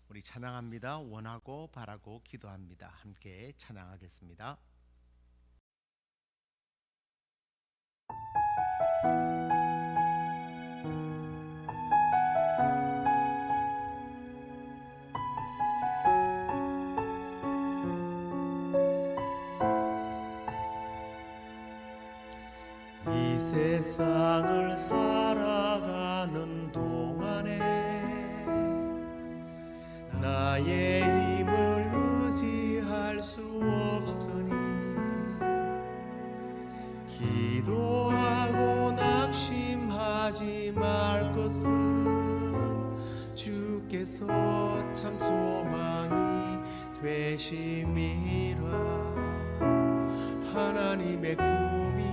우리 찬양합니다. 원하고 바라고 기도합니다. 함께 찬양하겠습니다. 이 세상을 살아가는 동안에 나의 힘을 의지할 수 없으니 기도하고 낙심하지 말 것은 주께서 참 소망이 되심이라. 하나님의 꿈이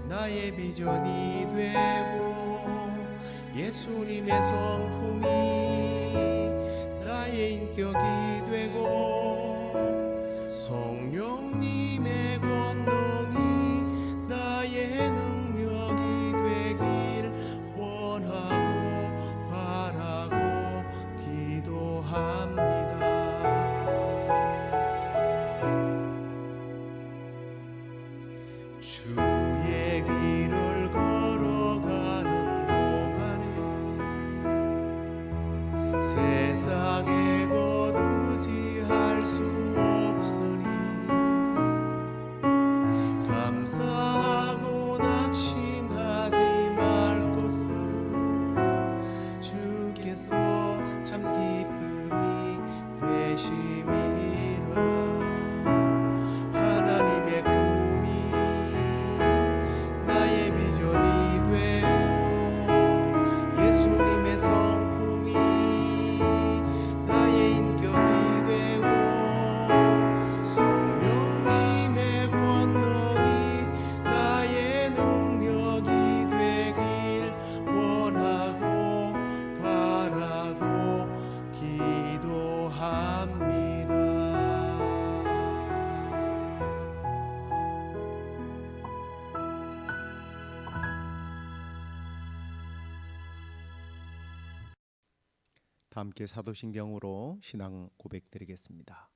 나의 비전이 되고 예수님의 성품이 나의 인격이 되고 성령님의 권능이 나의 능력이 되길 원하고 바라고 기도합니다. 주의 길을 걸어가는 동안에 세상에 곧 의지할 수 없으니 감사하고 낙심하지 말 것은 주께서 참 기쁨이 되심이라. 하나님의 꿈이 나의 비전이 되고 예수님의 성품이 나의 인격이 되고 성령님의 권능이 나의 능력이 되길 원하고 바라고 기도합니다. 다 함께 사도신경으로 신앙 고백드리겠습니다.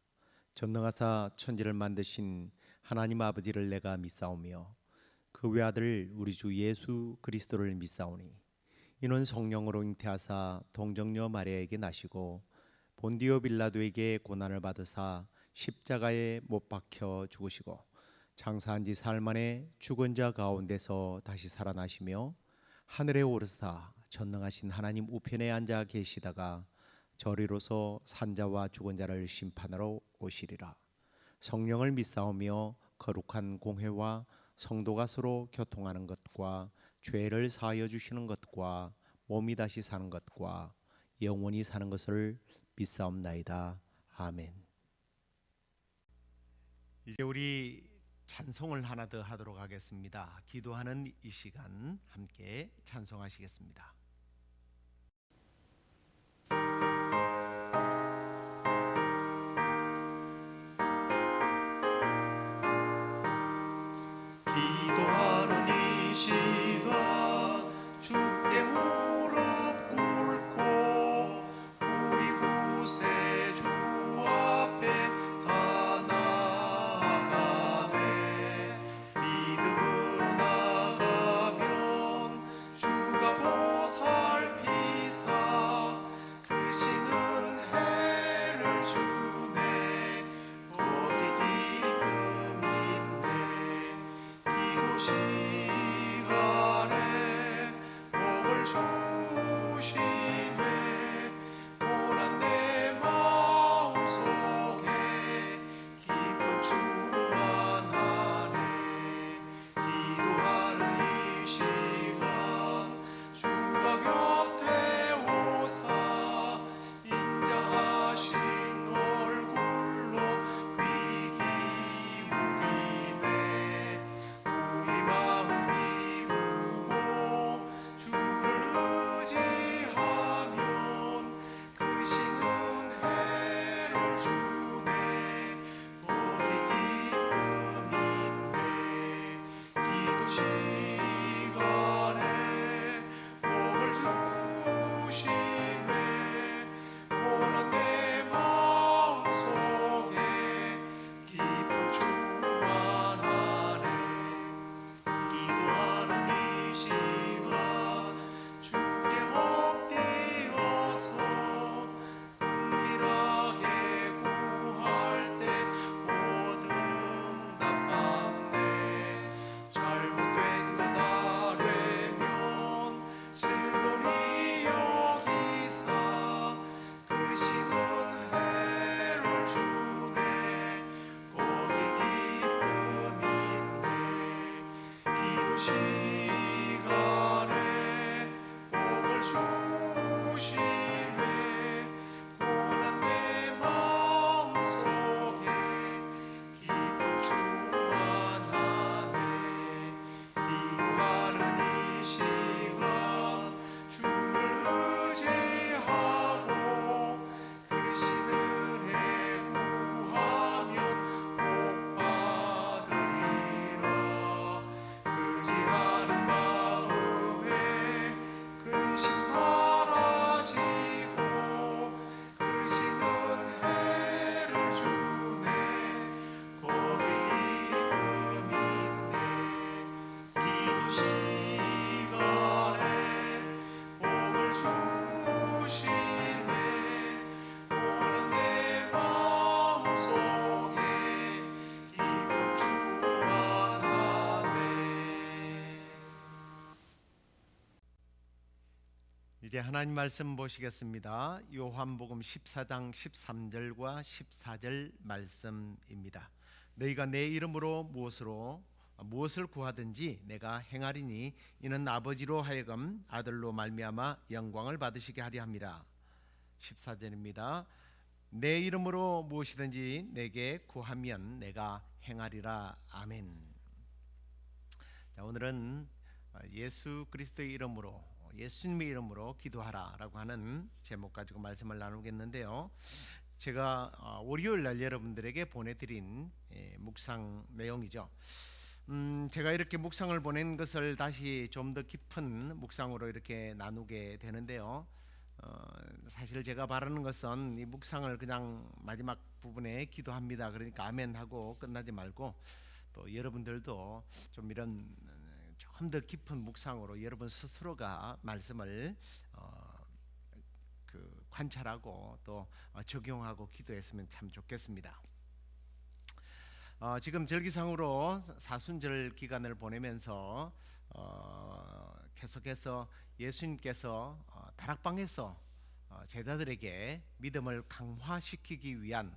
전능하사 천지를 만드신 하나님 아버지를 내가 믿사오며 그 외아들 우리 주 예수 그리스도를 믿사오니 이는 성령으로 잉태하사 동정녀 마리아에게 나시고 본디오 빌라도에게 고난을 받으사 십자가에 못 박혀 죽으시고 장사한 지 사흘 만에 죽은 자 가운데서 다시 살아나시며 하늘에 오르사 전능하신 하나님 우편에 앉아 계시다가 저리로서 산자와 죽은 자를 심판하러 오시리라. 성령을 믿사오며 거룩한 공회와 성도가 서로 교통하는 것과 죄를 사하여 주시는 것과 몸이 다시 사는 것과 영원히 사는 것을 믿사옵나이다. 아멘. 이제 우리 찬송을 하나 더 하도록 하겠습니다. 기도하는 이 시간 함께 찬송하시겠습니다. 기도하는 이 시간 주께 무릎 꿇고 우리 구세주 앞에 다 나아가네. 믿음으로 나가면 주가 보살펴 이제 하나님 말씀 보시겠습니다. 요한복음 14장 13절과 14절 말씀입니다. 너희가 내 이름으로 무엇을 구하든지 내가 행하리니 이는 아버지로 하여금 아들로 말미암아 영광을 받으시게 하려 함이라. 14절입니다. 내 이름으로 무엇이든지 내게 구하면 내가 행하리라. 아멘. 자, 오늘은 예수 그리스도의 이름으로, 예수님의 이름으로 기도하라라고 하는 제목 가지고 말씀을 나누겠는데요. 제가 월요일 날 여러분들에게 보내드린 묵상 내용이죠. 제가 이렇게 묵상을 보낸 것을 다시 좀 더 깊은 묵상으로 이렇게 나누게 되는데요. 사실 제가 바라는 것은 이 묵상을 그냥 마지막 부분에 기도합니다, 그러니까 아멘 하고 끝나지 말고, 또 여러분들도 좀 이런 좀 더 깊은 묵상으로 여러분 스스로가 말씀을 관찰하고 또 적용하고 기도했으면 참 좋겠습니다. 지금 절기상으로 사순절 기간을 보내면서 계속해서 예수님께서 다락방에서 제자들에게 믿음을 강화시키기 위한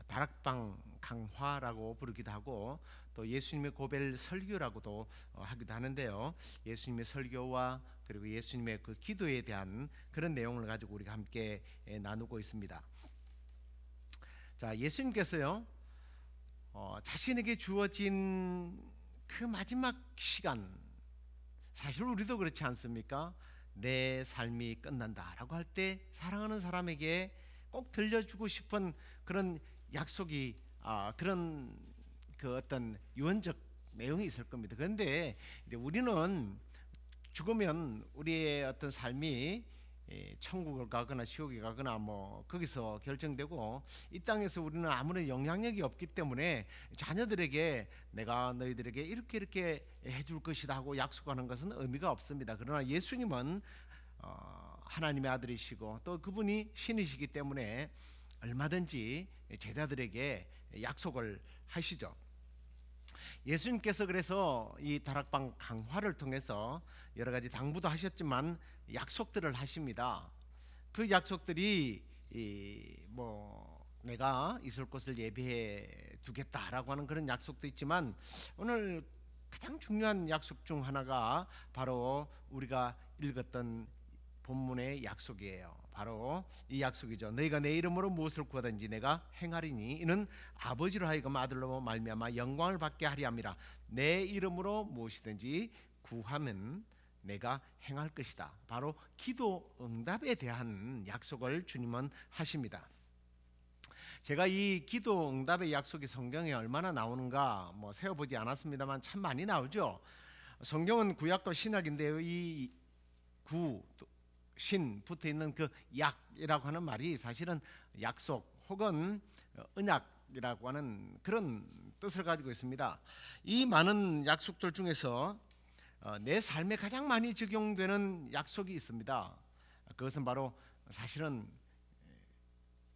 다락방 강화라고 부르기도 하고, 또 예수님의 고별 설교라고도 하기도 하는데요. 예수님의 설교와 그리고 예수님의 그 기도에 대한 그런 내용을 가지고 우리가 함께 나누고 있습니다. 자, 예수님께서요, 자신에게 주어진 그 마지막 시간, 사실 우리도 그렇지 않습니까? 내 삶이 끝난다라고 할 때 사랑하는 사람에게 꼭 들려주고 싶은 그런 약속이, 그런 그 어떤 유언적 내용이 있을 겁니다. 그런데 이제 우리는 죽으면 우리의 어떤 삶이 천국을 가거나 지옥에 가거나 뭐 거기서 결정되고, 이 땅에서 우리는 아무런 영향력이 없기 때문에 자녀들에게 내가 너희들에게 이렇게 해줄 것이다 하고 약속하는 것은 의미가 없습니다. 그러나 예수님은 하나님의 아들이시고 또 그분이 신이시기 때문에 얼마든지 제자들에게 약속을 하시죠. 예수님께서 그래서 이 다락방 강화를 통해서 여러 가지 당부도 하셨지만 약속들을 하십니다. 그 약속들이 내가 있을 곳을 예비해 두겠다라고 하는 그런 약속도 있지만, 오늘 가장 중요한 약속 중 하나가 바로 우리가 읽었던 본문의 약속이에요. 바로 이 약속이죠. 너희가 내 이름으로 무엇을 구하든지 내가 행하리니 이는 아버지로 하여금 아들로 말미암아 영광을 받게 하리 함이라. 내 이름으로 무엇이든지 구하면 내가 행할 것이다. 바로 기도 응답에 대한 약속을 주님은 하십니다. 제가 이 기도 응답의 약속이 성경에 얼마나 나오는가 세어보지 않았습니다만 참 많이 나오죠. 성경은 구약과 신약인데요, 이 신 붙어 있는 그 약이라고 하는 말이 사실은 약속 혹은 언약이라고 하는 그런 뜻을 가지고 있습니다. 이 많은 약속들 중에서 내 삶에 가장 많이 적용되는 약속이 있습니다. 그것은 바로 사실은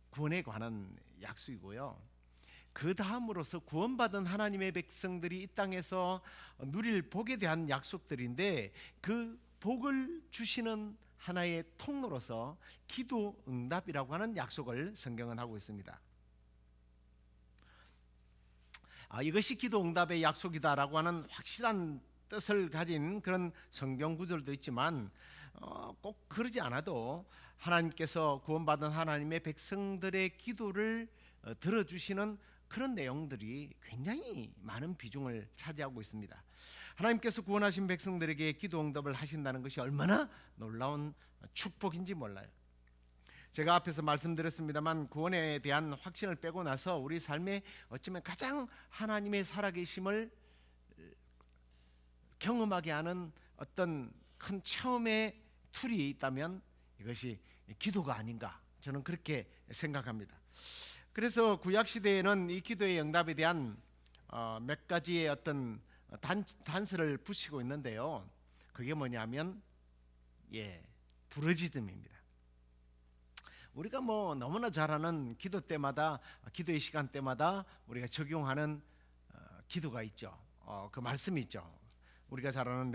구원에 관한 약속이고요. 그 다음으로서 구원받은 하나님의 백성들이 이 땅에서 누릴 복에 대한 약속들인데, 그 복을 주시는 하나의 통로로서 기도 응답이라고 하는 약속을 성경은 하고 있습니다. 이것이 기도 응답의 약속이다라고 하는 확실한 뜻을 가진 그런 성경 구절도 있지만, 꼭 그러지 않아도 하나님께서 구원받은 하나님의 백성들의 기도를 들어주시는 그런 내용들이 굉장히 많은 비중을 차지하고 있습니다. 하나님께서 구원하신 백성들에게 기도 응답을 하신다는 것이 얼마나 놀라운 축복인지 몰라요. 제가 앞에서 말씀드렸습니다만, 구원에 대한 확신을 빼고 나서 우리 삶에 어쩌면 가장 하나님의 살아계심을 경험하게 하는 어떤 큰 체험의 툴이 있다면 이것이 기도가 아닌가, 저는 그렇게 생각합니다. 그래서 구약 시대에는 이 기도의 응답에 대한 몇 가지의 어떤 단서를 붙이고 있는데요. 그게 뭐냐면 부르짖음입니다. 우리가 너무나 잘 아는 기도 때마다, 기도의 시간 때마다 우리가 적용하는 기도가 있죠. 그 말씀이 있죠. 우리가 잘 아는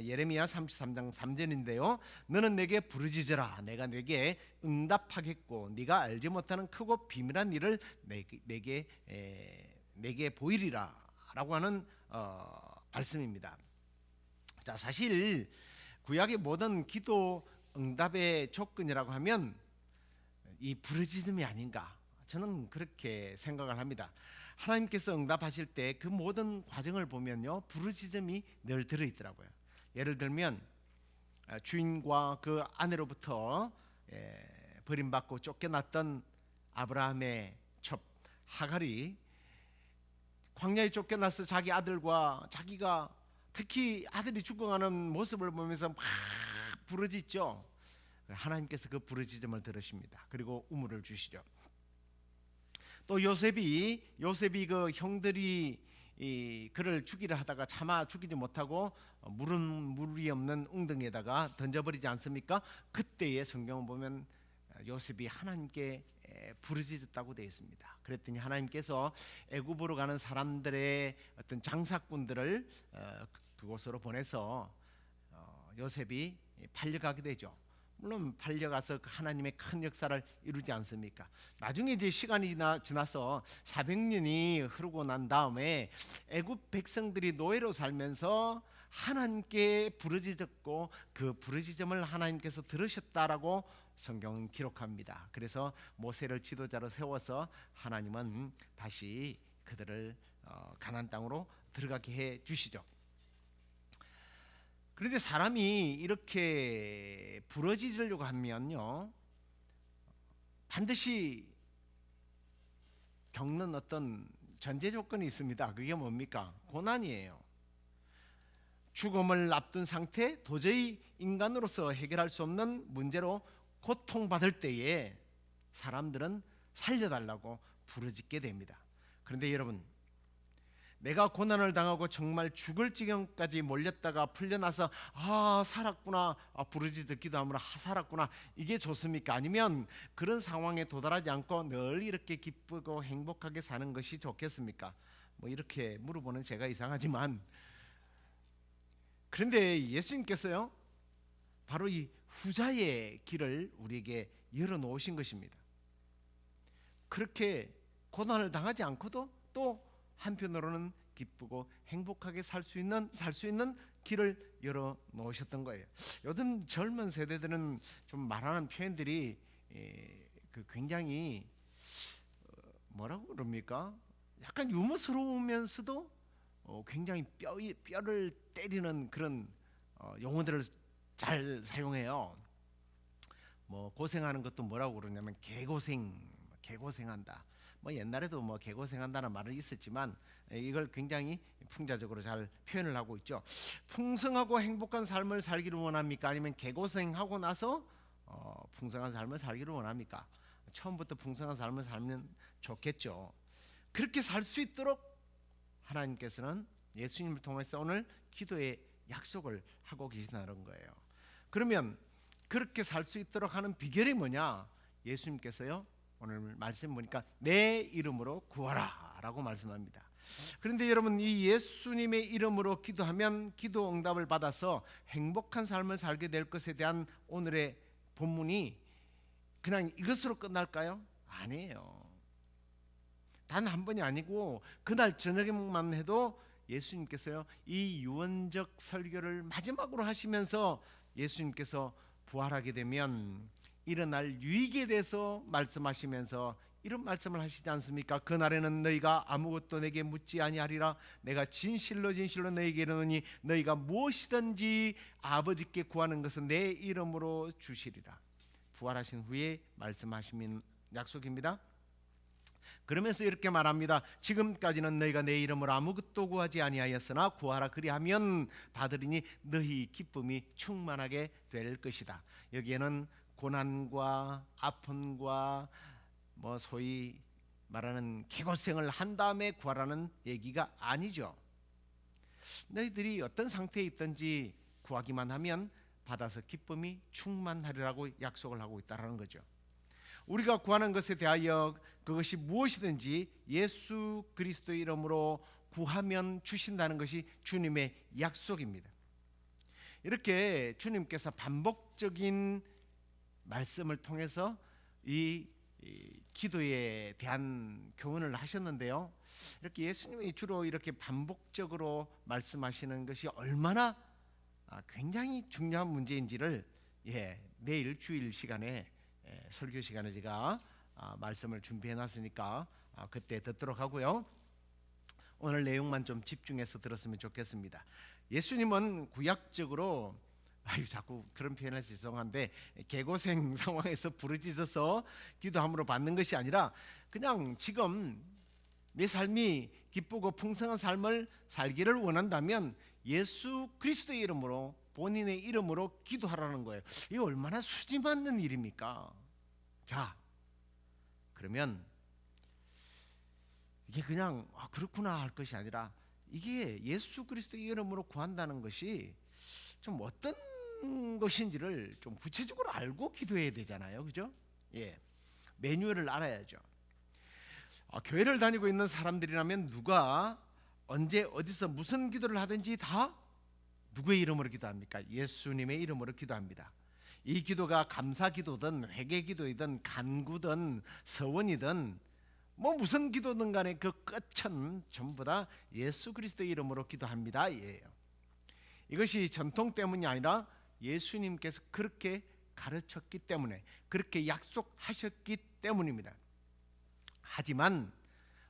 예레미야 33장 3절인데요. 너는 내게 부르짖으라. 내가 내게 응답하겠고 네가 알지 못하는 크고 비밀한 일을 내게 보이리라 라고 하는 말씀입니다. 자, 사실 구약의 모든 기도 응답의 조건이라고 하면 이 부르짖음이 아닌가, 저는 그렇게 생각을 합니다. 하나님께서 응답하실 때 그 모든 과정을 보면요, 부르짖음이 늘 들어있더라고요. 예를 들면 주인과 그 아내로부터 버림받고 쫓겨났던 아브라함의 첩 하갈이 광야에 쫓겨나서 자기 아들과 자기가 특히 아들이 죽어가는 모습을 보면서 막 부르짖죠. 하나님께서 그 부르짖음을 들으십니다. 그리고 우물을 주시죠. 또 요셉이 그 형들이 그를 죽이려 하다가 차마 죽이지 못하고 물이 없는 웅덩이에다가 던져버리지 않습니까? 그때의 성경을 보면 요셉이 하나님께 부르짖었다고 되어 있습니다. 그랬더니 하나님께서 애굽으로 가는 사람들의 어떤 장사꾼들을 그곳으로 보내서 요셉이 팔려가게 되죠. 물론 팔려가서 하나님의 큰 역사를 이루지 않습니까? 나중에 이제 시간이 지나서 400년이 흐르고 난 다음에 애굽 백성들이 노예로 살면서 하나님께 부르짖었고 그 부르짖음을 하나님께서 들으셨다라고 성경은 기록합니다. 그래서 모세를 지도자로 세워서 하나님은 다시 그들을 가나안 땅으로 들어가게 해 주시죠. 그런데 사람이 이렇게 부르짖으려고 하면요, 반드시 겪는 어떤 전제 조건이 있습니다. 그게 뭡니까? 고난이에요. 죽음을 앞둔 상태, 도저히 인간으로서 해결할 수 없는 문제로 고통받을 때에 사람들은 살려달라고 부르짖게 됩니다. 그런데 여러분, 내가 고난을 당하고 정말 죽을 지경까지 몰렸다가 풀려나서 살았구나, 부르짖기도 하면 살았구나, 이게 좋습니까? 아니면 그런 상황에 도달하지 않고 늘 이렇게 기쁘고 행복하게 사는 것이 좋겠습니까? 뭐 이렇게 물어보는 제가 이상하지만, 그런데 예수님께서요, 바로 이 후자의 길을 우리에게 열어놓으신 것입니다. 그렇게 고난을 당하지 않고도 또 한편으로는 기쁘고 행복하게 살 수 있는 길을 열어 놓으셨던 거예요. 요즘 젊은 세대들은 좀 말하는 표현들이 굉장히 뭐라고 그럽니까? 약간 유머스러우면서도 굉장히 뼈를 때리는 그런 용어들을 잘 사용해요. 뭐 고생하는 것도 뭐라고 그러냐면 개고생한다. 뭐 옛날에도 뭐 개고생한다는 말은 있었지만 이걸 굉장히 풍자적으로 잘 표현을 하고 있죠. 풍성하고 행복한 삶을 살기를 원합니까? 아니면 개고생하고 나서 풍성한 삶을 살기를 원합니까? 처음부터 풍성한 삶을 살면 좋겠죠. 그렇게 살 수 있도록 하나님께서는 예수님을 통해서 오늘 기도의 약속을 하고 계시다는 거예요. 그러면 그렇게 살 수 있도록 하는 비결이 뭐냐? 예수님께서요, 오늘 말씀 보니까 내 이름으로 구하라 라고 말씀합니다. 그런데 여러분, 이 예수님의 이름으로 기도하면 기도 응답을 받아서 행복한 삶을 살게 될 것에 대한 오늘의 본문이 그냥 이것으로 끝날까요? 아니에요. 단 한 번이 아니고 그날 저녁에만 해도 예수님께서요, 이 유언적 설교를 마지막으로 하시면서 예수님께서 부활하게 되면 일어날 유익에 대해서 말씀하시면서 이런 말씀을 하시지 않습니까? 그날에는 너희가 아무것도 내게 묻지 아니하리라. 내가 진실로 너희에게 이르노니 너희가 무엇이든지 아버지께 구하는 것은 내 이름으로 주시리라. 부활하신 후에 말씀하시는 약속입니다. 그러면서 이렇게 말합니다. 지금까지는 너희가 내 이름으로 아무것도 구하지 아니하였으나 구하라 그리하면 받으리니 너희 기쁨이 충만하게 될 것이다. 여기에는 고난과 아픔과 뭐 소위 말하는 개고생을 한 다음에 구하라는 얘기가 아니죠. 너희들이 어떤 상태에 있든지 구하기만 하면 받아서 기쁨이 충만하리라고 약속을 하고 있다는 거죠. 우리가 구하는 것에 대하여 그것이 무엇이든지 예수 그리스도의 이름으로 구하면 주신다는 것이 주님의 약속입니다. 이렇게 주님께서 반복적인 말씀을 통해서 이 기도에 대한 교훈을 하셨는데요. 이렇게 예수님이 주로 이렇게 반복적으로 말씀하시는 것이 얼마나 굉장히 중요한 문제인지를 내일 주일 시간에 설교 시간에 제가 말씀을 준비해 놨으니까 그때 듣도록 하고요. 오늘 내용만 좀 집중해서 들었으면 좋겠습니다. 예수님은 구약적으로 자꾸 그런 표현해서 죄송한데 개고생 상황에서 부르짖어서 기도함으로 받는 것이 아니라 그냥 지금 내 삶이 기쁘고 풍성한 삶을 살기를 원한다면 예수 그리스도의 이름으로 본인의 이름으로 기도하라는 거예요. 이게 얼마나 수지 맞는 일입니까? 자, 그러면 이게 그냥 그렇구나 할 것이 아니라 이게 예수 그리스도의 이름으로 구한다는 것이 좀 어떤 것인지를 좀 구체적으로 알고 기도해야 되잖아요, 그죠? 매뉴얼을 알아야죠. 교회를 다니고 있는 사람들이라면 누가 언제 어디서 무슨 기도를 하든지 다 누구의 이름으로 기도합니까? 예수님의 이름으로 기도합니다. 이 기도가 감사 기도든 회개 기도이든 간구든 서원이든 뭐 무슨 기도든 간에 그 끝은 전부 다 예수 그리스도의 이름으로 기도합니다. 이것이 전통 때문이 아니라 예수님께서 그렇게 가르쳤기 때문에, 그렇게 약속하셨기 때문입니다. 하지만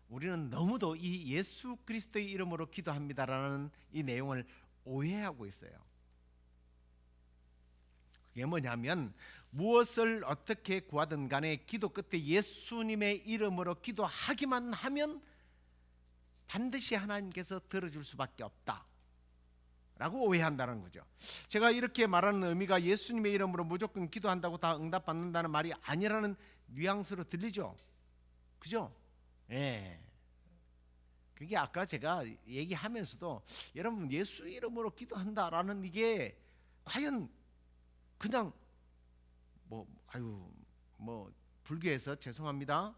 우리는 너무도 이 예수 그리스도의 이름으로 기도합니다라는 이 내용을 오해하고 있어요. 그게 뭐냐면 무엇을 어떻게 구하든 간에 기도 끝에 예수님의 이름으로 기도하기만 하면 반드시 하나님께서 들어줄 수밖에 없다 라고 오해한다는 거죠. 제가 이렇게 말하는 의미가 예수님의 이름으로 무조건 기도한다고 다 응답받는다는 말이 아니라는 뉘앙스로 들리죠. 그죠? 그게 아까 제가 얘기하면서도 여러분 예수 이름으로 기도한다라는 이게 과연 그냥 불교에서 죄송합니다.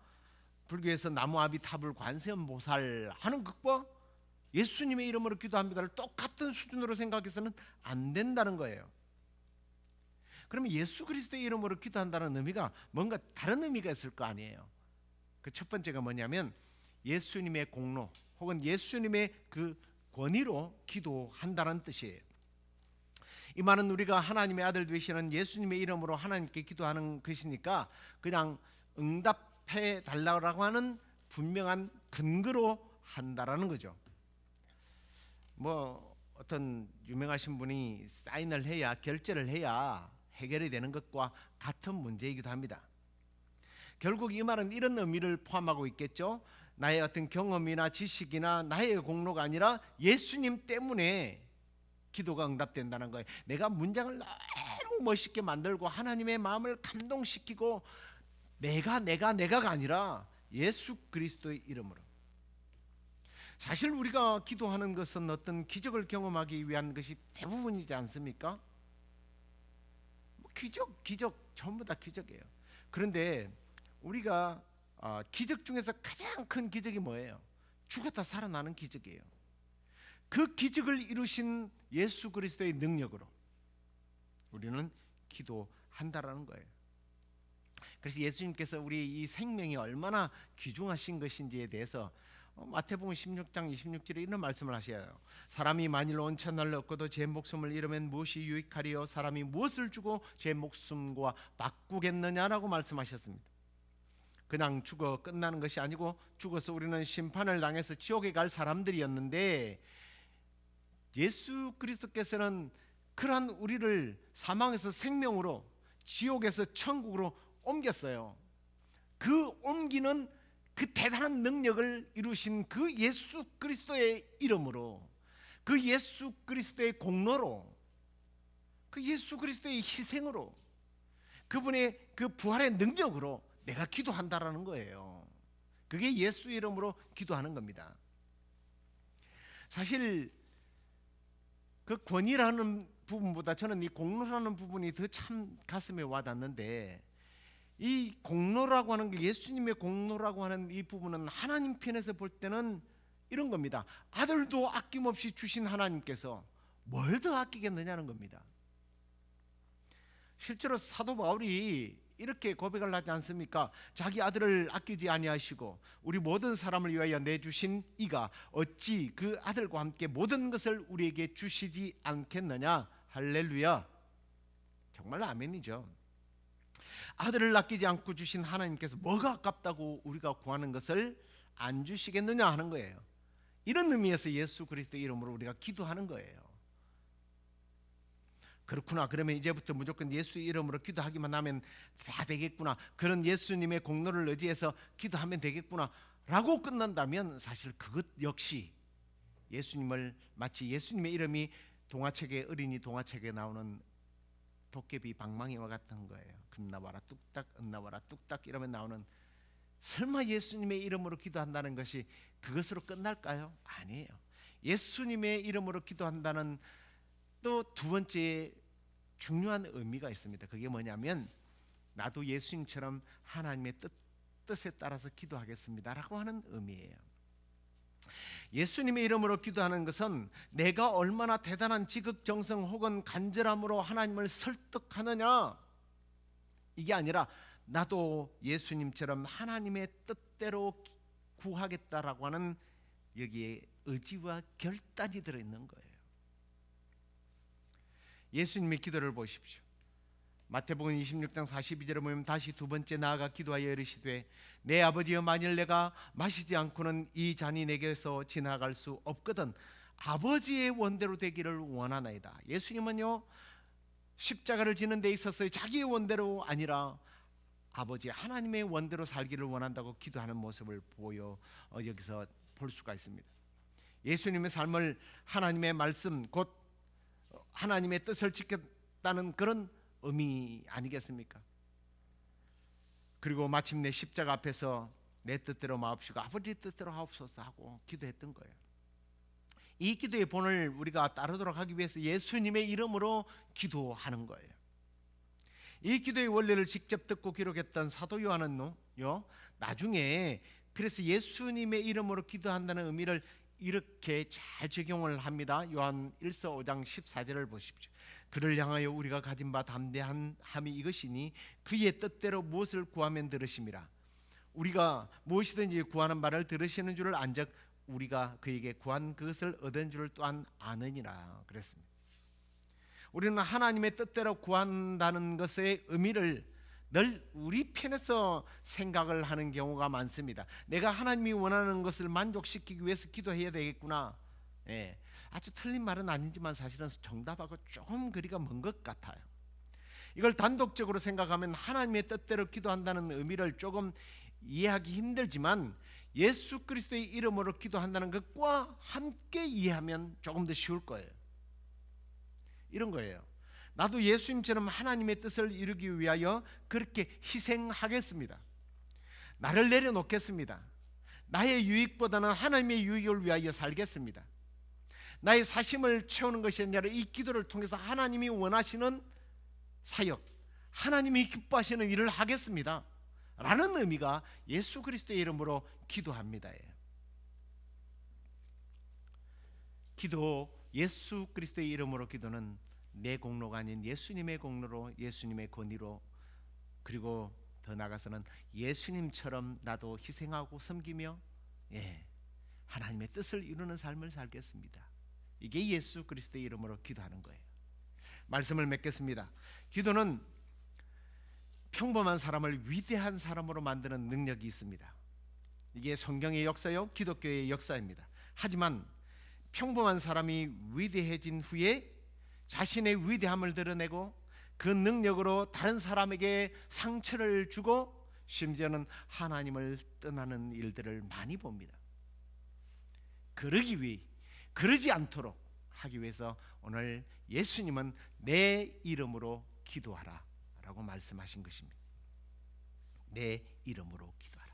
불교에서 나무아비타불 관세음보살 하는 것과 예수님의 이름으로 기도합니다를 똑같은 수준으로 생각해서는 안 된다는 거예요. 그러면 예수 그리스도의 이름으로 기도한다는 의미가 뭔가 다른 의미가 있을 거 아니에요. 그 첫 번째가 뭐냐면 예수님의 공로 혹은 예수님의 그 권위로 기도한다는 뜻이에요. 이 말은 우리가 하나님의 아들 되시는 예수님의 이름으로 하나님께 기도하는 것이니까 그냥 응답해 달라고 하는 분명한 근거로 한다라는 거죠. 어떤 유명하신 분이 사인을 해야, 결제를 해야 해결이 되는 것과 같은 문제이기도 합니다. 결국 이 말은 이런 의미를 포함하고 있겠죠. 나의 어떤 경험이나 지식이나 나의 공로가 아니라 예수님 때문에 기도가 응답된다는 거예요. 내가 문장을 너무 멋있게 만들고 하나님의 마음을 감동시키고 내가가 아니라 예수 그리스도의 이름으로. 사실 우리가 기도하는 것은 어떤 기적을 경험하기 위한 것이 대부분이지 않습니까? 기적 전부 다 기적이에요. 그런데 우리가 기적 중에서 가장 큰 기적이 뭐예요? 죽었다 살아나는 기적이에요. 그 기적을 이루신 예수 그리스도의 능력으로 우리는 기도한다라는 거예요. 그래서 예수님께서 우리 이 생명이 얼마나 귀중하신 것인지에 대해서 마태복음 16장 26절에 이런 말씀을 하셔요. 사람이 만일 온 천하를 얻고도 제 목숨을 잃으면 무엇이 유익하리요? 사람이 무엇을 주고 제 목숨과 바꾸겠느냐라고 말씀하셨습니다. 그냥 죽어 끝나는 것이 아니고 죽어서 우리는 심판을 당해서 지옥에 갈 사람들이었는데 예수 그리스도께서는 그러한 우리를 사망에서 생명으로 지옥에서 천국으로 옮겼어요. 그 옮기는 그 대단한 능력을 이루신 그 예수 그리스도의 이름으로, 그 예수 그리스도의 공로로, 그 예수 그리스도의 희생으로, 그분의 그 부활의 능력으로 내가 기도한다라는 거예요. 그게 예수 이름으로 기도하는 겁니다. 사실 그 권위라는 부분보다 저는 이 공로라는 부분이 더 참 가슴에 와닿는데, 이 공로라고 하는 게 예수님의 공로라고 하는 이 부분은 하나님 편에서 볼 때는 이런 겁니다. 아들도 아낌없이 주신 하나님께서 뭘 더 아끼겠느냐는 겁니다. 실제로 사도 바울이 이렇게 고백을 하지 않습니까? 자기 아들을 아끼지 아니하시고 우리 모든 사람을 위하여 내주신 이가 어찌 그 아들과 함께 모든 것을 우리에게 주시지 않겠느냐. 할렐루야. 정말 아멘이죠. 아들을 아끼지 않고 주신 하나님께서 뭐가 아깝다고 우리가 구하는 것을 안 주시겠느냐 하는 거예요. 이런 의미에서 예수 그리스도의 이름으로 우리가 기도하는 거예요. 그렇구나. 그러면 이제부터 무조건 예수 이름으로 기도하기만 하면 다 되겠구나. 그런 예수님의 공로를 의지해서 기도하면 되겠구나 라고 끝난다면 사실 그것 역시 예수님을 마치 예수님의 이름이 동화책에 어린이 동화책에 나오는 도깨비 방망이와 같은 거예요. 금나와라 뚝딱 은나와라 뚝딱 이러면 나오는, 설마 예수님의 이름으로 기도한다는 것이 그것으로 끝날까요? 아니에요. 예수님의 이름으로 기도한다는 또 두 번째 중요한 의미가 있습니다. 그게 뭐냐면 나도 예수님처럼 하나님의 뜻에 따라서 기도하겠습니다라고 하는 의미예요. 예수님의 이름으로 기도하는 것은 내가 얼마나 대단한 지극정성 혹은 간절함으로 하나님을 설득하느냐, 이게 아니라 나도 예수님처럼 하나님의 뜻대로 구하겠다라고 하는 여기에 의지와 결단이 들어있는 거예요. 예수님의 기도를 보십시오. 마태복음 26장 42절에 보면 다시 두 번째 나아가 기도하여 이르시되 내 아버지여 만일 내가 마시지 않고는 이 잔이 내게서 지나갈 수 없거든 아버지의 원대로 되기를 원하나이다. 예수님은요 십자가를 지는 데 있어서 자기의 원대로 아니라 아버지 하나님의 원대로 살기를 원한다고 기도하는 모습을 보여 여기서 볼 수가 있습니다. 예수님의 삶을 하나님의 말씀 곧 하나님의 뜻을 지켰다는 그런 의미 아니겠습니까? 그리고 마침내 십자가 앞에서 내 뜻대로 마옵시고 아버지 뜻대로 하옵소서 하고 기도했던 거예요. 이 기도의 본을 우리가 따르도록 하기 위해서 예수님의 이름으로 기도하는 거예요. 이 기도의 원리를 직접 듣고 기록했던 사도 요한은요 나중에 그래서 예수님의 이름으로 기도한다는 의미를 이렇게 잘 적용을 합니다. 요한 1서 5장 14절을 보십시오. 그를 향하여 우리가 가진 바 담대함이 이것이니 그의 뜻대로 무엇을 구하면 들으심이라. 우리가 무엇이든지 구하는 바를 들으시는 줄을 안즉 우리가 그에게 구한 그것을 얻은 줄을 또한 아느니라 그랬습니다. 우리는 하나님의 뜻대로 구한다는 것의 의미를 늘 우리 편에서 생각을 하는 경우가 많습니다. 내가 하나님이 원하는 것을 만족시키기 위해서 기도해야 되겠구나. 아주 틀린 말은 아니지만 사실은 정답하고 조금 거리가 먼 것 같아요. 이걸 단독적으로 생각하면 하나님의 뜻대로 기도한다는 의미를 조금 이해하기 힘들지만 예수 그리스도의 이름으로 기도한다는 것과 함께 이해하면 조금 더 쉬울 거예요. 이런 거예요. 나도 예수님처럼 하나님의 뜻을 이루기 위하여 그렇게 희생하겠습니다. 나를 내려놓겠습니다. 나의 유익보다는 하나님의 유익을 위하여 살겠습니다. 나의 사심을 채우는 것이 아니라 이 기도를 통해서 하나님이 원하시는 사역, 하나님이 기뻐하시는 일을 하겠습니다 라는 의미가 예수 그리스도의 이름으로 기도합니다예요. 기도, 예수 그리스도의 이름으로 기도는 내 공로가 아닌 예수님의 공로로, 예수님의 권위로, 그리고 더 나아가서는 예수님처럼 나도 희생하고 섬기며 하나님의 뜻을 이루는 삶을 살겠습니다. 이게 예수 그리스도의 이름으로 기도하는 거예요. 말씀을 맺겠습니다. 기도는 평범한 사람을 위대한 사람으로 만드는 능력이 있습니다. 이게 성경의 역사요, 기독교의 역사입니다. 하지만 평범한 사람이 위대해진 후에 자신의 위대함을 드러내고 그 능력으로 다른 사람에게 상처를 주고 심지어는 하나님을 떠나는 일들을 많이 봅니다. 그러지 않도록 하기 위해서 오늘 예수님은 내 이름으로 기도하라 라고 말씀하신 것입니다. 내 이름으로 기도하라.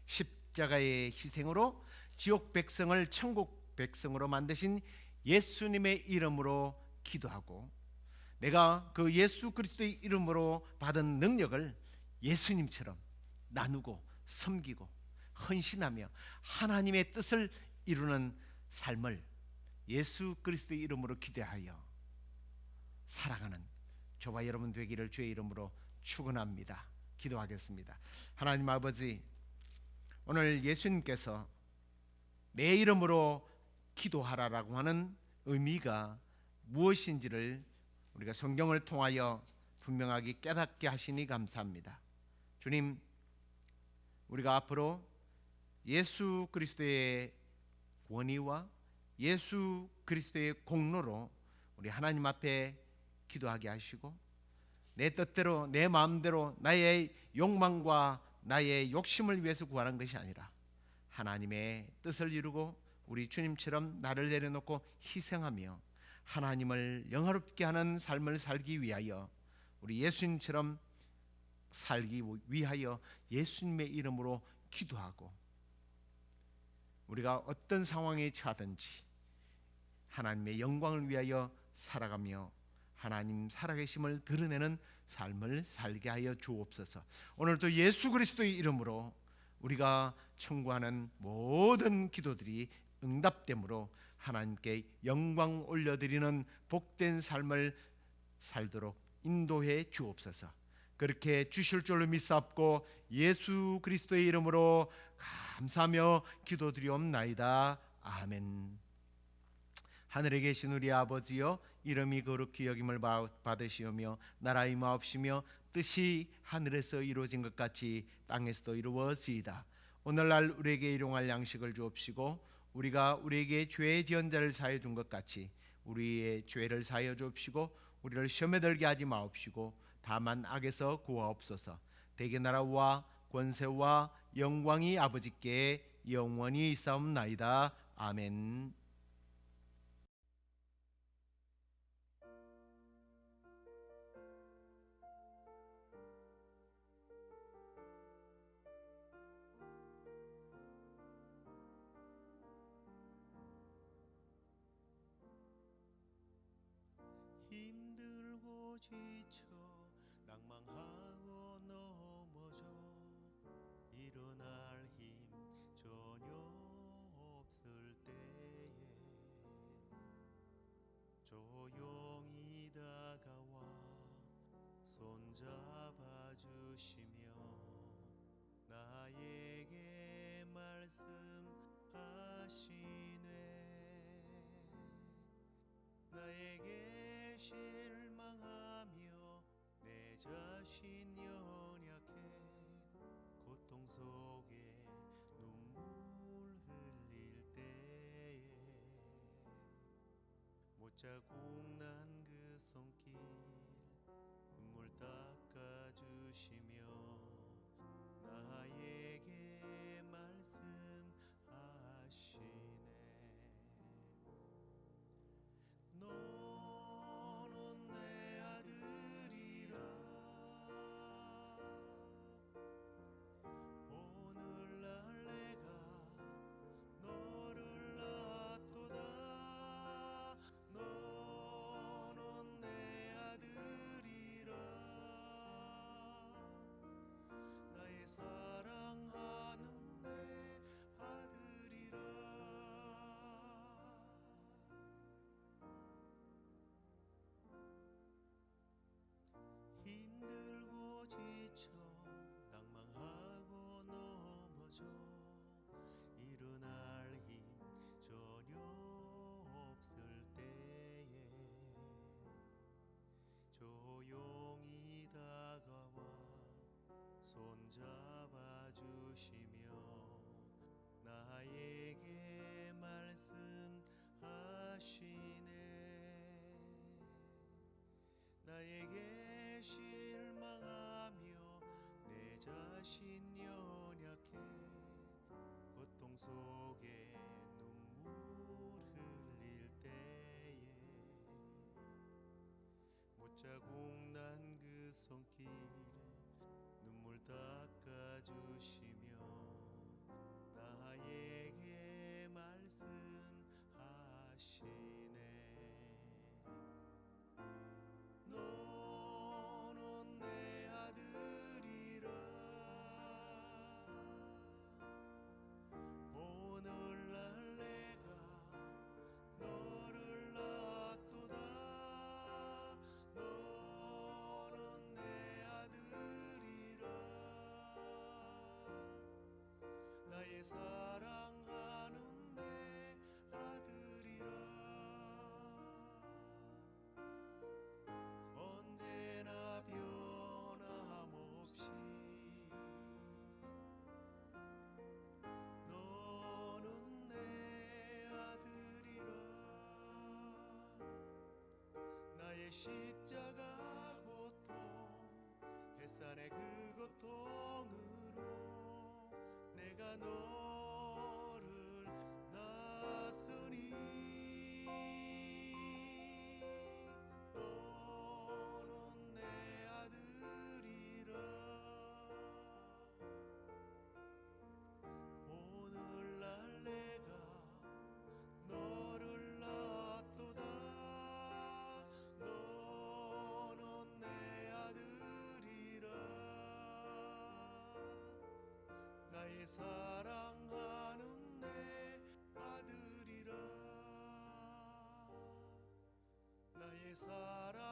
십자가의 희생으로 지옥 백성을 천국 백성으로 만드신 예수님의 이름으로 기도하고 내가 그 예수 그리스도의 이름으로 받은 능력을 예수님처럼 나누고 섬기고 헌신하며 하나님의 뜻을 이루는 삶을 예수 그리스도의 이름으로 기대하여 살아가는 저와 여러분 되기를 주의 이름으로 축원합니다. 기도하겠습니다. 하나님 아버지, 오늘 예수님께서 내 이름으로 기도하라라고 하는 의미가 무엇인지를 우리가 성경을 통하여 분명하게 깨닫게 하시니 감사합니다. 주님, 우리가 앞으로 예수 그리스도의 권위와 예수 그리스도의 공로로 우리 하나님 앞에 기도하게 하시고, 내 뜻대로 내 마음대로 나의 욕망과 나의 욕심을 위해서 구하는 것이 아니라 하나님의 뜻을 이루고 우리 주님처럼 나를 내려놓고 희생하며 하나님을 영화롭게 하는 삶을 살기 위하여 우리 예수님처럼 살기 위하여 예수님의 이름으로 기도하고, 우리가 어떤 상황에 처하든지 하나님의 영광을 위하여 살아가며 하나님 살아계심을 드러내는 삶을 살게 하여 주옵소서. 오늘도 예수 그리스도의 이름으로 우리가 청구하는 모든 기도들이 응답되므로 하나님께 영광 올려드리는 복된 삶을 살도록 인도해 주옵소서. 그렇게 주실 줄로 믿사옵고 예수 그리스도의 이름으로 감사하며 기도드리옵나이다. 아멘. 하늘에 계신 우리 아버지여, 이름이 거룩히 여김을 받으시오며 나라 임하옵시며 뜻이 하늘에서 이루어진 것 같이 땅에서도 이루어지이다. 오늘날 우리에게 일용할 양식을 주옵시고 우리가 우리에게 죄 지은 자를 사하여 준 것 같이 우리의 죄를 사하여 주옵시고 우리를 시험에 들게 하지 마옵시고 다만 악에서 구하옵소서. 대개 나라와 권세와 영광이 아버지께 영원히 있사옵나이다. 아멘. 힘들고 지쳐 낭망하고 넘어져 일어날 힘 전혀 없을 때에 조용히 다가와 손잡아 주시며 나에게 말씀하시네. 나에게 실망하며 내 자신 연약해 고통 속에 눈물 흘릴 때에 못자국 난 그 손길 눈물 닦아주시며 나에게 말씀하시네. 너는 내 아들이라 오늘날 내가 너를 낳도다. 너는 내 아들이라 나의 사랑하는 내 아들이라. 힘들고 지쳐 낭망하고 넘어져 일어날 힘 전혀 없을 때에 조용히 다가와 손잡아 주시며 나에게 말씀하시네. 나에게 실망하며 내 자신 연약해 고통 속에 눈물 흘릴 때에 못자국 난 그 손길 눈물 닦아주시며 나에게 말씀하시네. 너는 내 아들이라 십자가 고통 햇살의 그 고통으로 내가 너를 낳았으니 너는 내 아들이라 오늘날 내가 너를 낳았도다 너는 내 아들이라 나의 사랑하는 내 아들이라 나의 사랑